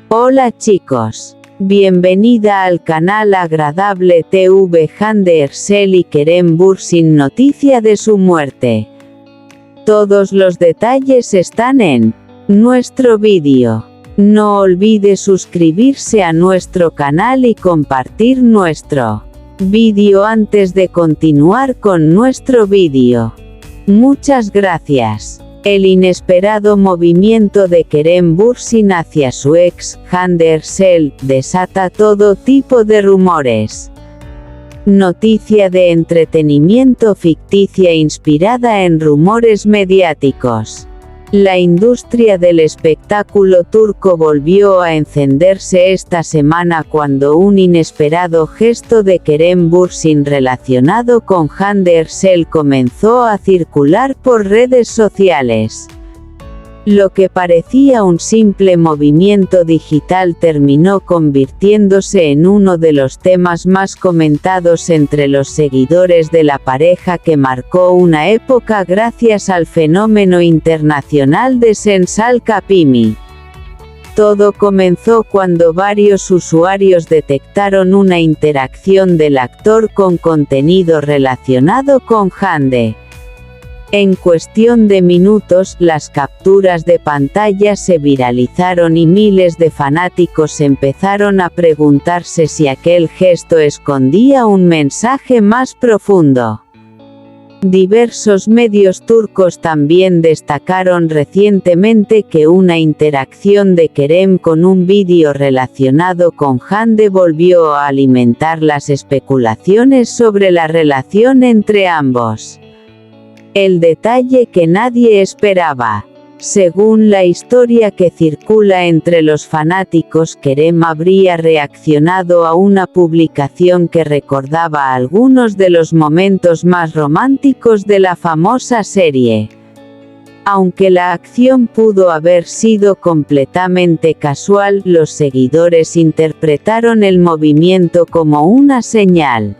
Hola chicos. Bienvenida al canal Agradable TV. Hande Erçel y Kerem Bürsin, noticia de su muerte. Todos los detalles están en nuestro vídeo. No olvide suscribirse a nuestro canal y compartir nuestro vídeo antes de continuar con nuestro vídeo. Muchas gracias. El inesperado movimiento de Kerem Bürsin hacia su ex, Hande Erçel, desata todo tipo de rumores. Noticia de entretenimiento ficticia inspirada en rumores mediáticos. La industria del espectáculo turco volvió a encenderse esta semana cuando un inesperado gesto de Kerem Bürsin relacionado con Hande Erçel comenzó a circular por redes sociales. Lo que parecía un simple movimiento digital terminó convirtiéndose en uno de los temas más comentados entre los seguidores de la pareja, que marcó una época gracias al fenómeno internacional de Şensal Kapimi. Todo comenzó cuando varios usuarios detectaron una interacción del actor con contenido relacionado con Hande. En cuestión de minutos, las capturas de pantalla se viralizaron y miles de fanáticos empezaron a preguntarse si aquel gesto escondía un mensaje más profundo. Diversos medios turcos también destacaron recientemente que una interacción de Kerem con un vídeo relacionado con Hande volvió a alimentar las especulaciones sobre la relación entre ambos. El detalle que nadie esperaba. Según la historia que circula entre los fanáticos, Kerem habría reaccionado a una publicación que recordaba algunos de los momentos más románticos de la famosa serie. Aunque la acción pudo haber sido completamente casual, los seguidores interpretaron el movimiento como una señal.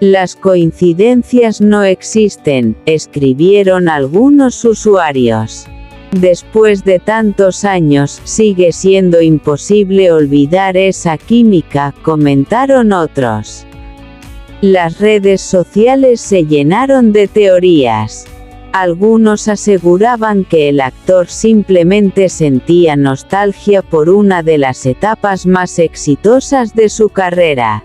Las coincidencias no existen, escribieron algunos usuarios. Después de tantos años, sigue siendo imposible olvidar esa química, comentaron otros. Las redes sociales se llenaron de teorías. Algunos aseguraban que el actor simplemente sentía nostalgia por una de las etapas más exitosas de su carrera.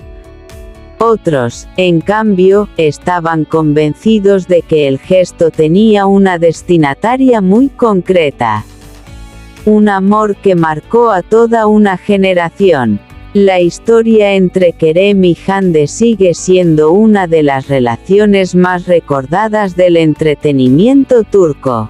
Otros, en cambio, estaban convencidos de que el gesto tenía una destinataria muy concreta. Un amor que marcó a toda una generación. La historia entre Kerem y Hande sigue siendo una de las relaciones más recordadas del entretenimiento turco.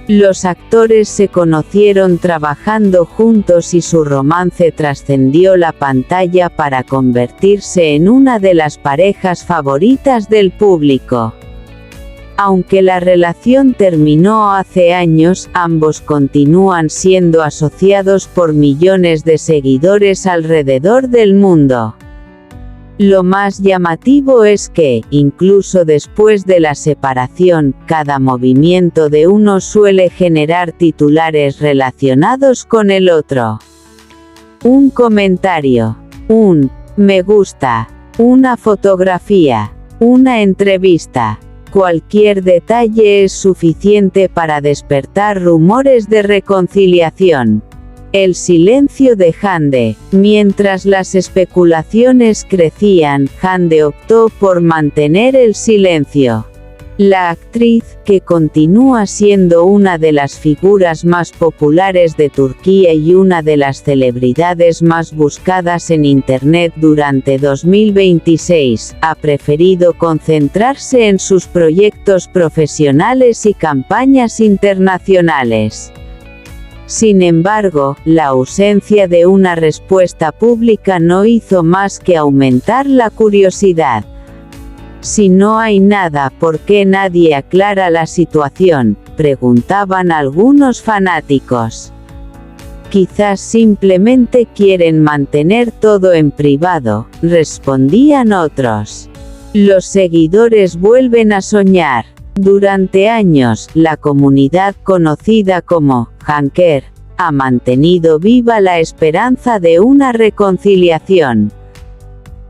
Los actores se conocieron trabajando juntos y su romance trascendió la pantalla para convertirse en una de las parejas favoritas del público. Aunque la relación terminó hace años, ambos continúan siendo asociados por millones de seguidores alrededor del mundo. Lo más llamativo es que, incluso después de la separación, cada movimiento de uno suele generar titulares relacionados con el otro. Un comentario, un me gusta, una fotografía, una entrevista. Cualquier detalle es suficiente para despertar rumores de reconciliación. El silencio de Hande. Mientras las especulaciones crecían, Hande optó por mantener el silencio. La actriz, que continúa siendo una de las figuras más populares de Turquía y una de las celebridades más buscadas en Internet durante 2026, ha preferido concentrarse en sus proyectos profesionales y campañas internacionales. Sin embargo, la ausencia de una respuesta pública no hizo más que aumentar la curiosidad. Si no hay nada, ¿por qué nadie aclara la situación?, preguntaban algunos fanáticos. Quizás simplemente quieren mantener todo en privado, respondían otros. Los seguidores vuelven a soñar. Durante años, la comunidad conocida como Janker ha mantenido viva la esperanza de una reconciliación.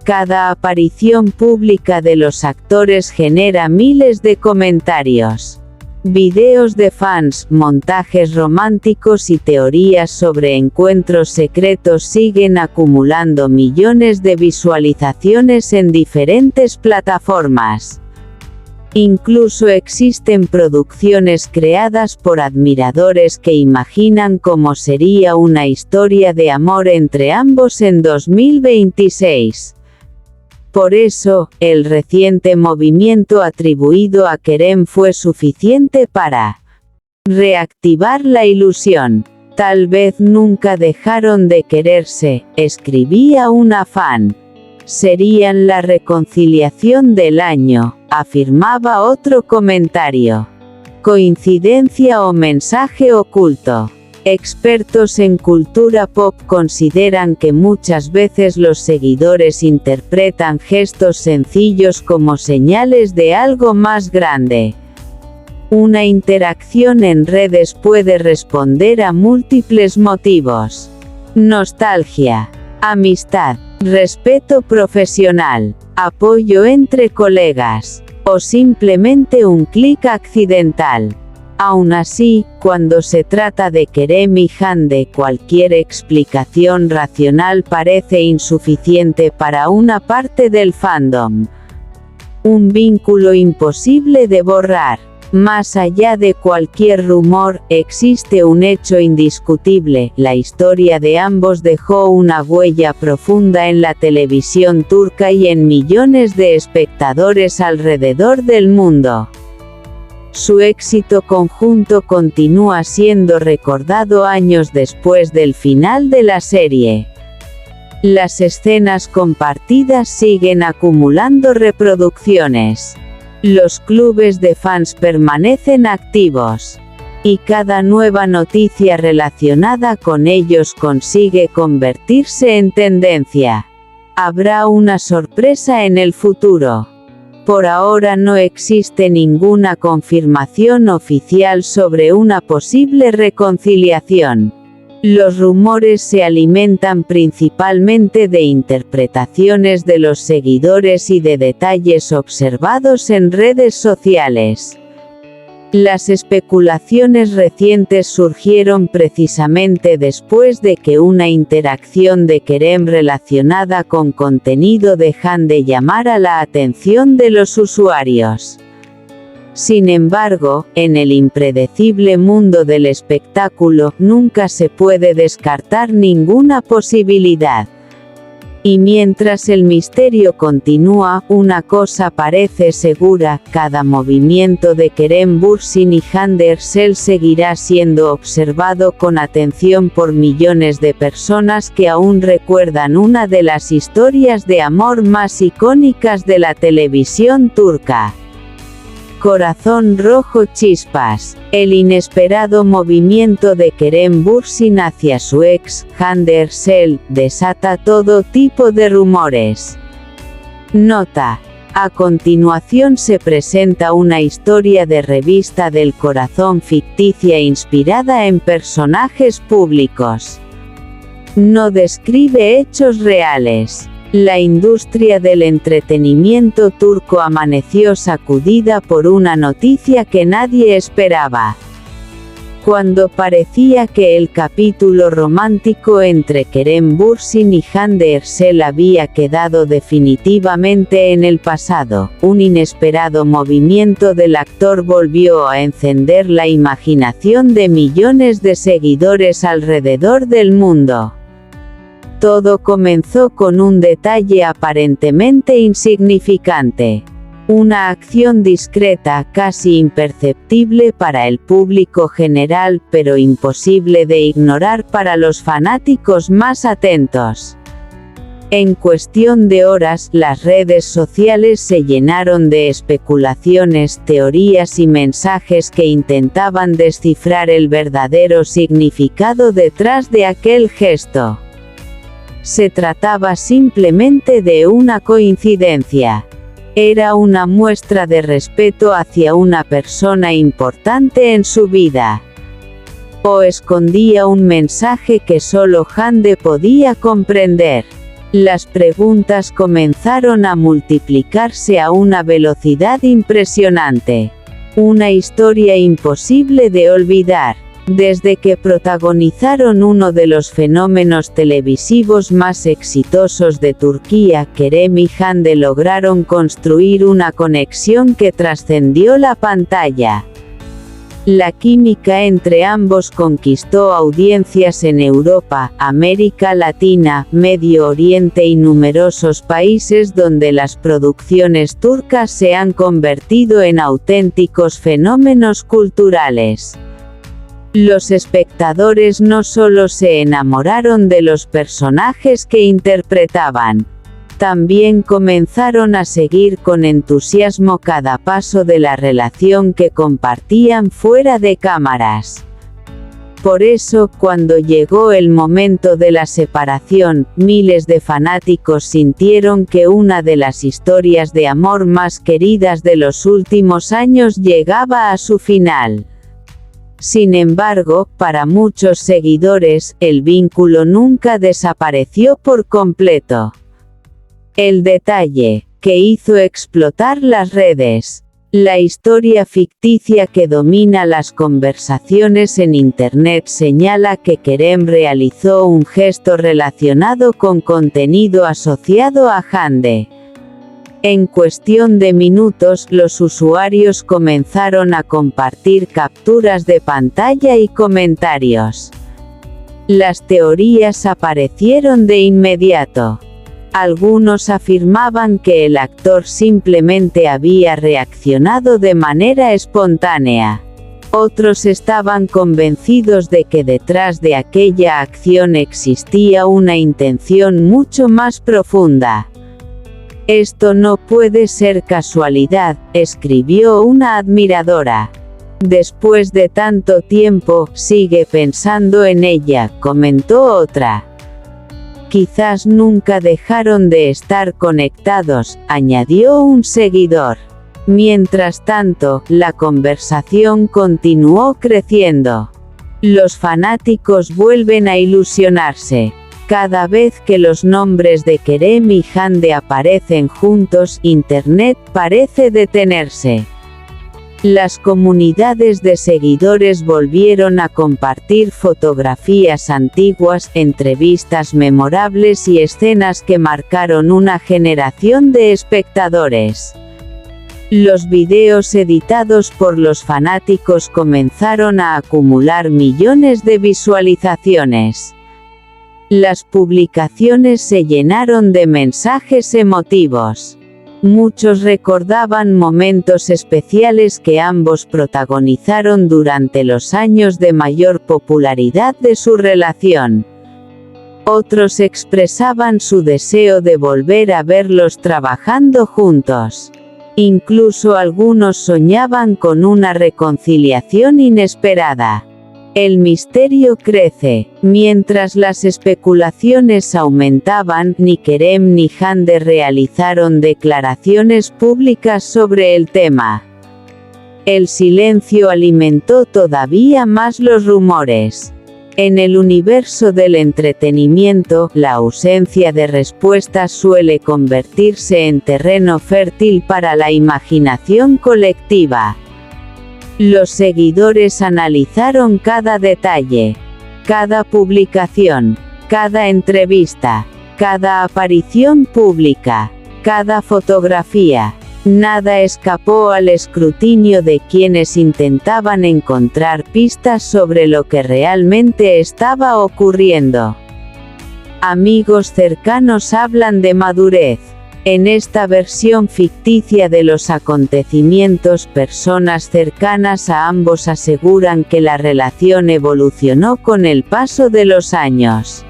Cada aparición pública de los actores genera miles de comentarios. Videos de fans, montajes románticos y teorías sobre encuentros secretos siguen acumulando millones de visualizaciones en diferentes plataformas. Incluso existen producciones creadas por admiradores que imaginan cómo sería una historia de amor entre ambos en 2026. Por eso, el reciente movimiento atribuido a Kerem fue suficiente para reactivar la ilusión. Tal vez nunca dejaron de quererse, escribía una fan. Serían la reconciliación del año, afirmaba otro comentario. ¿Coincidencia o mensaje oculto? Expertos en cultura pop consideran que muchas veces los seguidores interpretan gestos sencillos como señales de algo más grande. Una interacción en redes puede responder a múltiples motivos. Nostalgia, amistad, respeto profesional, apoyo entre colegas, o simplemente un clic accidental. Aún así, cuando se trata de Kerem y Hande, cualquier explicación racional parece insuficiente para una parte del fandom. Un vínculo imposible de borrar. Más allá de cualquier rumor, existe un hecho indiscutible: la historia de ambos dejó una huella profunda en la televisión turca y en millones de espectadores alrededor del mundo. Su éxito conjunto continúa siendo recordado años después del final de la serie. Las escenas compartidas siguen acumulando reproducciones. Los clubes de fans permanecen activos. Y cada nueva noticia relacionada con ellos consigue convertirse en tendencia. ¿Habrá una sorpresa en el futuro? Por ahora no existe ninguna confirmación oficial sobre una posible reconciliación. Los rumores se alimentan principalmente de interpretaciones de los seguidores y de detalles observados en redes sociales. Las especulaciones recientes surgieron precisamente después de que una interacción de Kerem relacionada con contenido de Hande llamara la atención de los usuarios. Sin embargo, en el impredecible mundo del espectáculo, nunca se puede descartar ninguna posibilidad. Y mientras el misterio continúa, una cosa parece segura: cada movimiento de Kerem Bürsin y Hande Erçel seguirá siendo observado con atención por millones de personas que aún recuerdan una de las historias de amor más icónicas de la televisión turca. Corazón rojo chispas. El inesperado movimiento de Kerem Bürsin hacia su ex, Hande Erçel, desata todo tipo de rumores. Nota. A continuación se presenta una historia de revista del corazón ficticia inspirada en personajes públicos. No describe hechos reales. La industria del entretenimiento turco amaneció sacudida por una noticia que nadie esperaba. Cuando parecía que el capítulo romántico entre Kerem Bürsin y Hande Erçel había quedado definitivamente en el pasado, un inesperado movimiento del actor volvió a encender la imaginación de millones de seguidores alrededor del mundo. Todo comenzó con un detalle aparentemente insignificante. Una acción discreta, casi imperceptible para el público general, pero imposible de ignorar para los fanáticos más atentos. En cuestión de horas, las redes sociales se llenaron de especulaciones, teorías y mensajes que intentaban descifrar el verdadero significado detrás de aquel gesto. Se trataba simplemente de una coincidencia. Era una muestra de respeto hacia una persona importante en su vida. ¿O escondía un mensaje que solo Hande podía comprender? Las preguntas comenzaron a multiplicarse a una velocidad impresionante. Una historia imposible de olvidar. Desde que protagonizaron uno de los fenómenos televisivos más exitosos de Turquía, Kerem y Hande lograron construir una conexión que trascendió la pantalla. La química entre ambos conquistó audiencias en Europa, América Latina, Medio Oriente y numerosos países donde las producciones turcas se han convertido en auténticos fenómenos culturales. Los espectadores no solo se enamoraron de los personajes que interpretaban, también comenzaron a seguir con entusiasmo cada paso de la relación que compartían fuera de cámaras. Por eso, cuando llegó el momento de la separación, miles de fanáticos sintieron que una de las historias de amor más queridas de los últimos años llegaba a su final. Sin embargo, para muchos seguidores, el vínculo nunca desapareció por completo. El detalle que hizo explotar las redes. La historia ficticia que domina las conversaciones en Internet señala que Kerem realizó un gesto relacionado con contenido asociado a Hande. En cuestión de minutos, los usuarios comenzaron a compartir capturas de pantalla y comentarios. Las teorías aparecieron de inmediato. Algunos afirmaban que el actor simplemente había reaccionado de manera espontánea. Otros estaban convencidos de que detrás de aquella acción existía una intención mucho más profunda. «Esto no puede ser casualidad», escribió una admiradora. «Después de tanto tiempo, sigue pensando en ella», comentó otra. «Quizás nunca dejaron de estar conectados», añadió un seguidor. Mientras tanto, la conversación continuó creciendo. Los fanáticos vuelven a ilusionarse. Cada vez que los nombres de Kerem y Hande aparecen juntos, Internet parece detenerse. Las comunidades de seguidores volvieron a compartir fotografías antiguas, entrevistas memorables y escenas que marcaron una generación de espectadores. Los videos editados por los fanáticos comenzaron a acumular millones de visualizaciones. Las publicaciones se llenaron de mensajes emotivos. Muchos recordaban momentos especiales que ambos protagonizaron durante los años de mayor popularidad de su relación. Otros expresaban su deseo de volver a verlos trabajando juntos. Incluso algunos soñaban con una reconciliación inesperada. El misterio crece. Mientras las especulaciones aumentaban, ni Kerem ni Hande realizaron declaraciones públicas sobre el tema. El silencio alimentó todavía más los rumores. En el universo del entretenimiento, la ausencia de respuestas suele convertirse en terreno fértil para la imaginación colectiva. Los seguidores analizaron cada detalle, cada publicación, cada entrevista, cada aparición pública, cada fotografía. Nada escapó al escrutinio de quienes intentaban encontrar pistas sobre lo que realmente estaba ocurriendo. Amigos cercanos hablan de madurez. En esta versión ficticia de los acontecimientos, personas cercanas a ambos aseguran que la relación evolucionó con el paso de los años.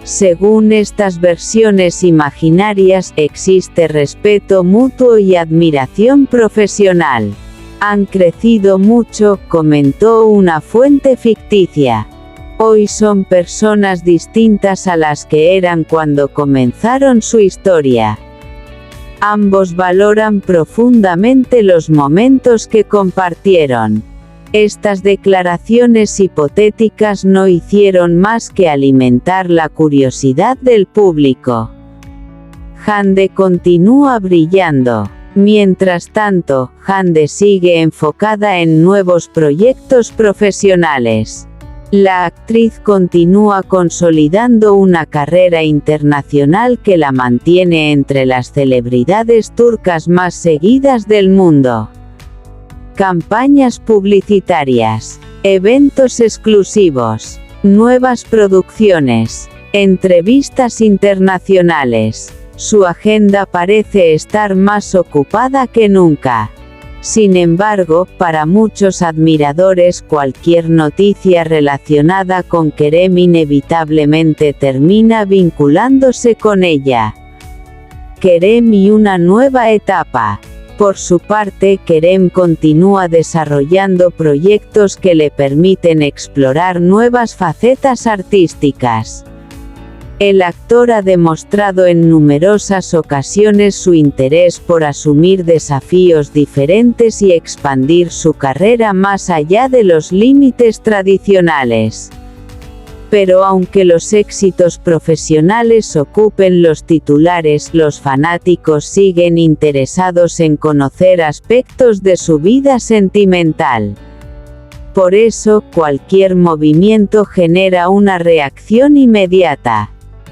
Según estas versiones imaginarias, existe respeto mutuo y admiración profesional. Han crecido mucho, comentó una fuente ficticia. Hoy son personas distintas a las que eran cuando comenzaron su historia. Ambos valoran profundamente los momentos que compartieron. Estas declaraciones hipotéticas no hicieron más que alimentar la curiosidad del público. Hande continúa brillando. Mientras tanto, Hande sigue enfocada en nuevos proyectos profesionales. La actriz continúa consolidando una carrera internacional que la mantiene entre las celebridades turcas más seguidas del mundo. Campañas publicitarias, eventos exclusivos, nuevas producciones, entrevistas internacionales. Su agenda parece estar más ocupada que nunca. Sin embargo, para muchos admiradores cualquier noticia relacionada con Kerem inevitablemente termina vinculándose con ella. Kerem y una nueva etapa. Por su parte, Kerem continúa desarrollando proyectos que le permiten explorar nuevas facetas artísticas. El actor ha demostrado en numerosas ocasiones su interés por asumir desafíos diferentes y expandir su carrera más allá de los límites tradicionales. Pero aunque los éxitos profesionales ocupen los titulares, los fanáticos siguen interesados en conocer aspectos de su vida sentimental. Por eso, cualquier movimiento genera una reacción inmediata.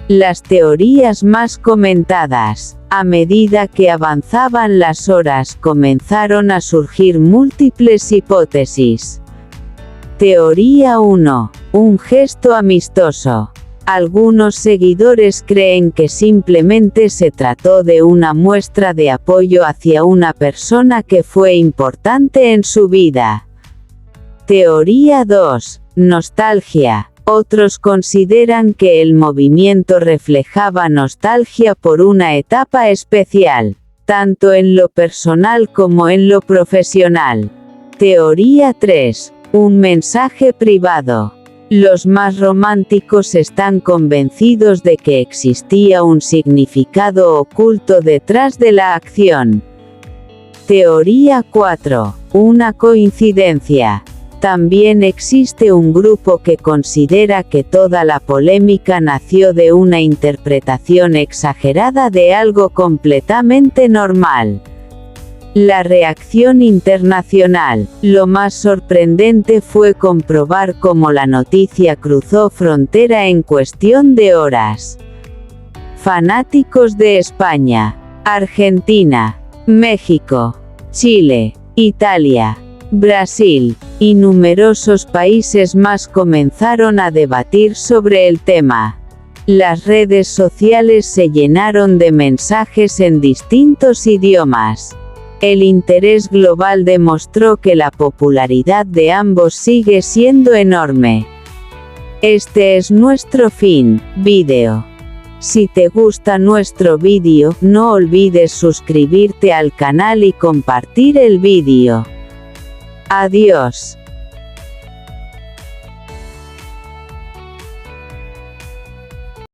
Las teorías más comentadas. A medida que avanzaban las horas, comenzaron a surgir múltiples hipótesis. Teoría 1. Un gesto amistoso. Algunos seguidores creen que simplemente se trató de una muestra de apoyo hacia una persona que fue importante en su vida. Teoría 2. Nostalgia. Otros consideran que el movimiento reflejaba nostalgia por una etapa especial, tanto en lo personal como en lo profesional. Teoría 3. Un mensaje privado. Los más románticos están convencidos de que existía un significado oculto detrás de la acción. Teoría 4. Una coincidencia. También existe un grupo que considera que toda la polémica nació de una interpretación exagerada de algo completamente normal. La reacción internacional. Lo más sorprendente fue comprobar cómo la noticia cruzó frontera en cuestión de horas. Fanáticos de España, Argentina, México, Chile, Italia, Brasil, y numerosos países más comenzaron a debatir sobre el tema. Las redes sociales se llenaron de mensajes en distintos idiomas. El interés global demostró que la popularidad de ambos sigue siendo enorme. Este es nuestro fin, vídeo. Si te gusta nuestro vídeo, no olvides suscribirte al canal y compartir el vídeo. Adiós.